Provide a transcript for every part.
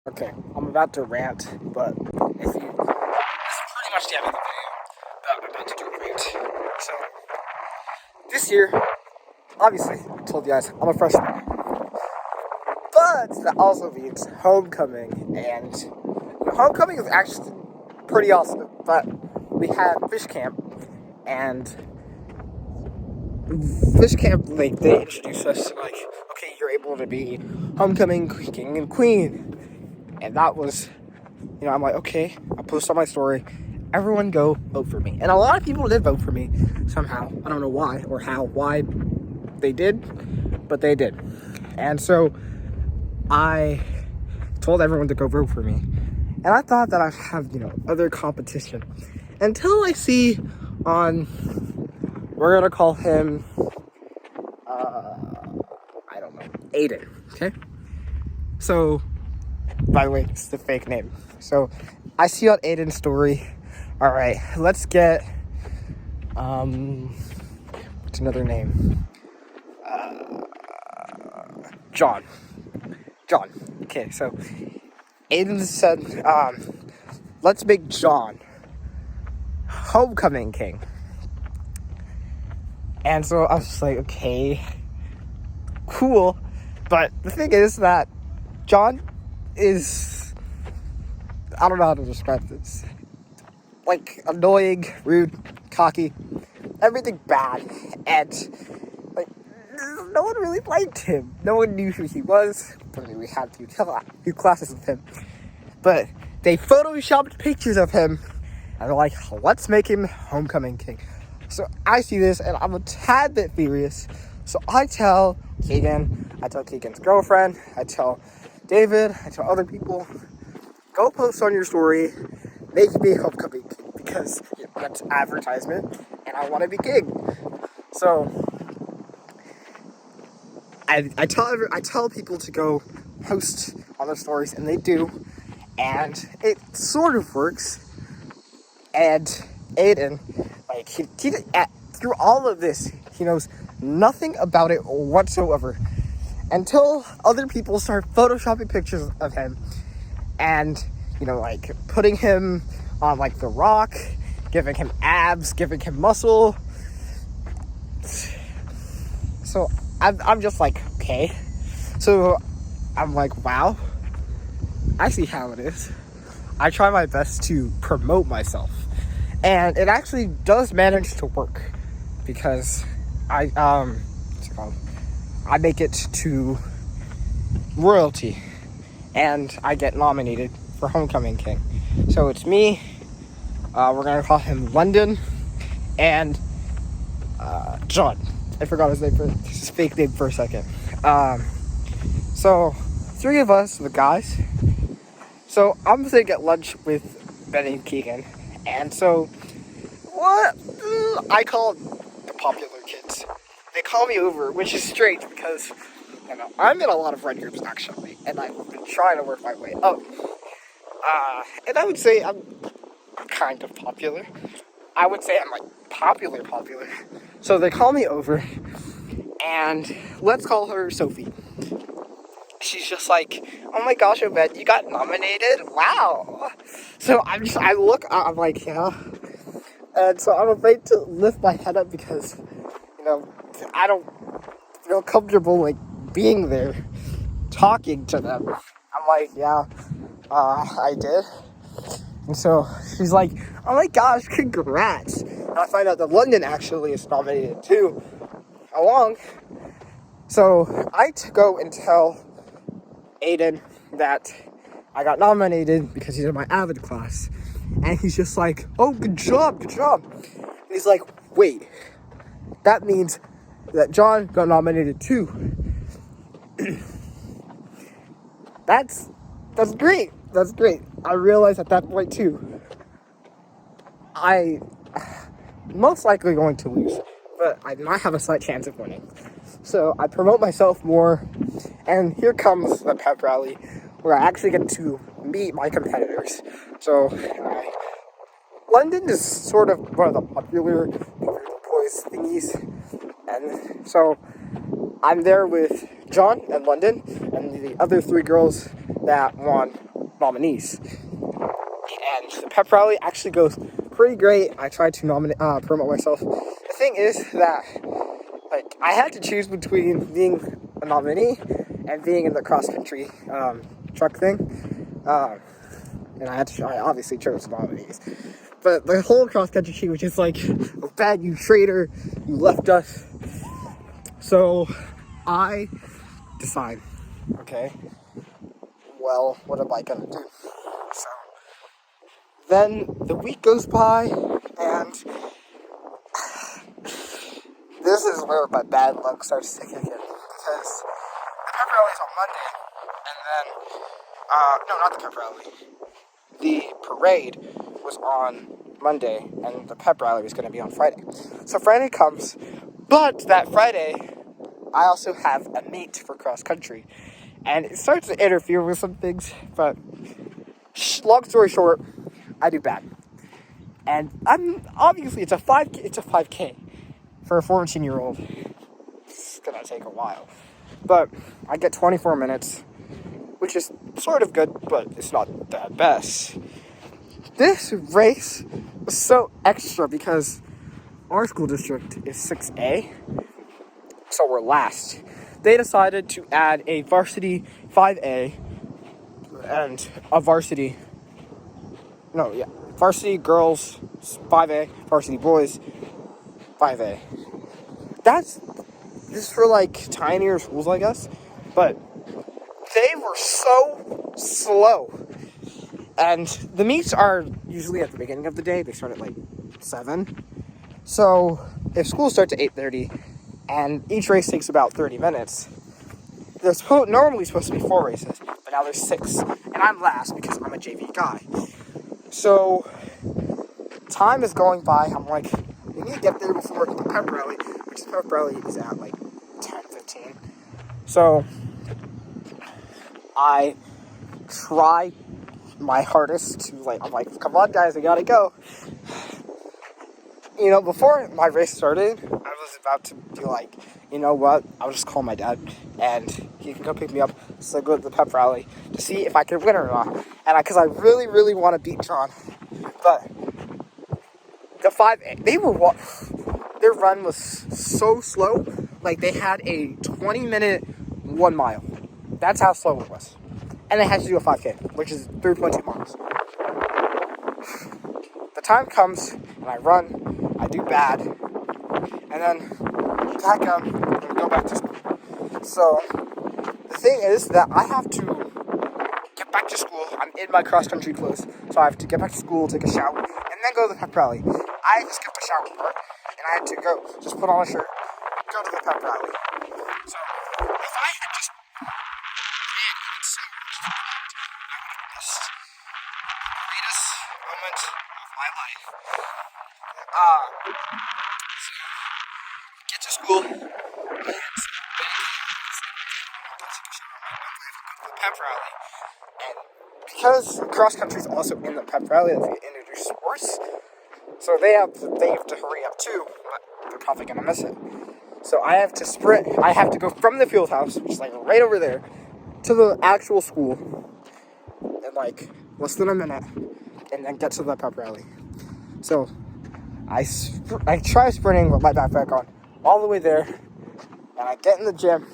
Okay, I'm about to rant, but if you, this is pretty much the end of the video. But I'm about to do a rant. So, this year, obviously, I told you guys, I'm a freshman. But that also means homecoming, and homecoming is actually pretty awesome. But we had fish camp, and fish camp, like, they introduced us to, like, okay, you're able to be homecoming king and queen. And that was, I'm like, okay, I'll post on my story. Everyone go vote for me. And a lot of people did vote for me somehow. I don't know why or why they did, but they did. And so I told everyone to go vote for me. And I thought that I'd have, other competition. Until I see on, we're going to call him, I don't know, Aiden, okay? So, by the way, it's the fake name. So, I see on Aiden's story, all right, let's get, what's another name? John. Okay, so, Aiden said, let's make John homecoming king. And so, I was just like, okay, cool. But the thing is that John is, I don't know how to describe this, like, annoying, rude, cocky, everything bad, and, like, no one really liked him. No one knew who he was. I mean, we had a few classes with him, but they photoshopped pictures of him, and they're like, let's make him homecoming king. So I see this, and I'm a tad bit furious, so I tell Keegan, I tell Keegan's girlfriend, I tell David, I tell other people, go post on your story, make me homecoming king, because that's advertisement, and I want to be king. So I tell people to go post on their stories, and they do, and it sort of works. And Aiden, like, he through all of this, he knows nothing about it whatsoever until other people start photoshopping pictures of him and, like, putting him on, like, The Rock, giving him abs, giving him muscle. So I'm just like, okay. So I'm like, wow, I see how it is. I try my best to promote myself, and it actually does manage to work, because I make it to royalty, and I get nominated for homecoming king. So it's me. We're gonna call him London, and John. I forgot his fake name for a second. So 3 of us, the guys. So I'm gonna get lunch with Ben and Keegan, and so what? I call the popular kids. They call me over, which is strange because I'm in a lot of friend groups actually, and I've been trying to work my way up. And I would say I'm kind of popular. I would say I'm like popular. So they call me over, and let's call her Sophie. She's just like, oh my gosh, Obed, you got nominated? Wow. So I look, I'm like, yeah. And so I'm afraid to lift my head up because, I don't feel comfortable, like, being there, talking to them. I'm like, yeah, I did. And so she's like, oh my gosh, congrats. And I find out that London actually is nominated too, along. So I go and tell Aiden that I got nominated because he's in my Avid class. And he's just like, oh, good job. And he's like, wait, that means that John got nominated too. That's great. I realized at that point too, I most likely going to lose, but I might have a slight chance of winning. So I promote myself more, and here comes the pep rally where I actually get to meet my competitors. So London is sort of one of the popular boys thingies, and so I'm there with John and London, and the other 3 girls that won nominees. And the pep rally actually goes pretty great. I tried to promote myself. The thing is that, like, I had to choose between being a nominee and being in the cross country truck thing. And I obviously chose nominees. But the whole cross country team was just like, oh, bad, you traitor, you left us. So I decide, okay, well, what am I gonna do? So then the week goes by, and this is where my bad luck starts to kick in, because the pep rally is on Monday, and then, no, not the pep rally. The parade was on Monday, and the pep rally was going to be on Friday. So Friday comes, but that Friday, I also have a meet for cross country, and it starts to interfere with some things. But long story short, I do bad, and it's a 5K for a 14-year-old. It's gonna take a while, but I get 24 minutes. Which is sort of good, but it's not the best. This race was so extra because our school district is 6A, so we're last. They decided to add a varsity 5A and a varsity girls 5A, varsity boys 5A. This is for like tinier schools, I guess, but they were so slow. And the meets are usually at the beginning of the day. They start at like 7. So if school starts at 8:30 and each race takes about 30 minutes, there's normally supposed to be 4 races, but now there's 6. And I'm last because I'm a JV guy. So time is going by. I'm like, we need to get there before the pep rally, which the pep rally is at like 10:15. So I try my hardest to I'm like, come on guys, I gotta go. You know, before my race started, I was about to be like, you know what, I'll just call my dad and he can go pick me up so I go to the pep rally to see if I can win or not. And because I really, really want to beat John. But the 5A, their run was so slow. Like, they had a 20-minute 1 mile. That's how slow it was. And they had to do a 5K, which is 3.2 miles. The time comes, and I run, I do bad, and then pack up and go back to school. So, the thing is that I have to get back to school. I'm in my cross-country clothes, so I have to get back to school, take a shower, and then go to the pep rally. I just skipped the shower part, and I had to go, just put on a shirt, go to the pep rally. So, if I had just greatest moment of my life. Get to school. The pep rally. And because cross country is also in the pep rally, they introduce sports. So they have to hurry up too, but they're probably gonna miss it. So I have to sprint. I have to go from the field house, which is like right over there, to the actual school in like less than a minute, and then get to the pep rally. So I try sprinting with my backpack on all the way there, and I get in the gym.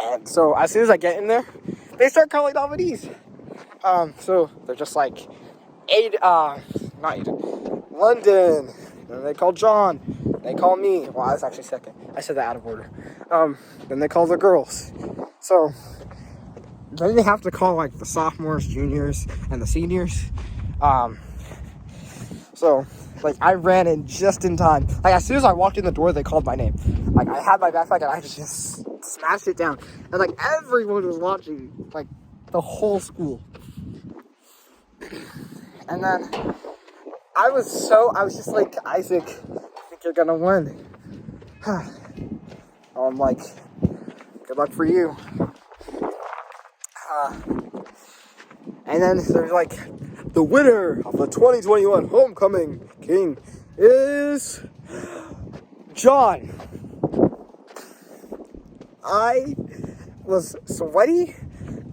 And so as soon as I get in there, they start calling nominees. So they're just like London, and they call John, they call me. Well, I was actually second. I said that out of order. Then they call the girls. So then they have to call like the sophomores, juniors, and the seniors. So like I ran in just in time. Like as soon as I walked in the door, they called my name. Like I had my backpack and I just smashed it down. And like everyone was watching, like the whole school. And then I was just like, Isaac, I think you're gonna win. I'm like, good luck for you. And then there's like, the winner of the 2021 Homecoming King is John. I was sweaty.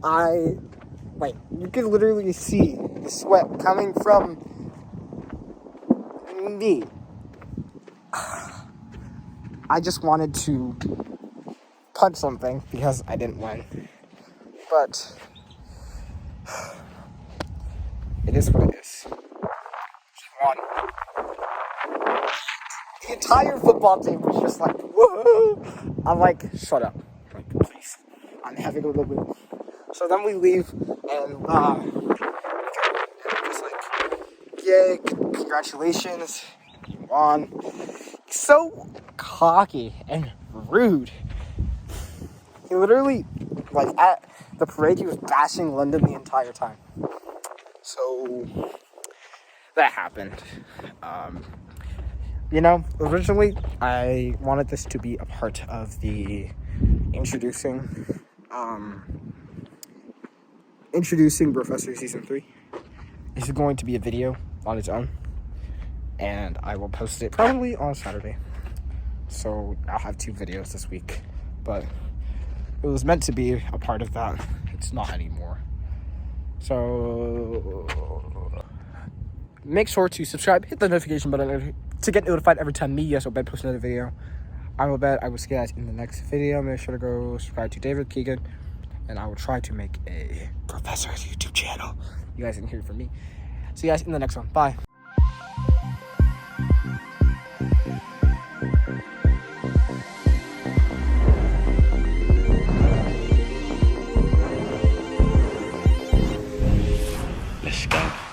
Like, you could literally see the sweat coming from me. I just wanted to punch something because I didn't win. But it is what it is. Won. The entire football team was just like, whoa. I'm like, shut up. Like, please. I'm having a little bit. So then we leave and just like, yay, congratulations. You won. So cocky and rude. He literally, like, at the parade, he was bashing London the entire time. So that happened. Originally I wanted this to be a part of the introducing Professor Season 3. This is going to be a video on its own, and I will post it probably on Saturday. So I'll have 2 videos this week, but it was meant to be a part of that. It's not anymore. So make sure to subscribe, hit the notification button to get notified every time me, Ben, posts another video. I'm Obed. I will see you guys in the next video. Make sure to go subscribe to David Keegan, and I will try to make a Professor's YouTube channel. You guys can hear it from me. See you guys in the next one. Bye. Let's go.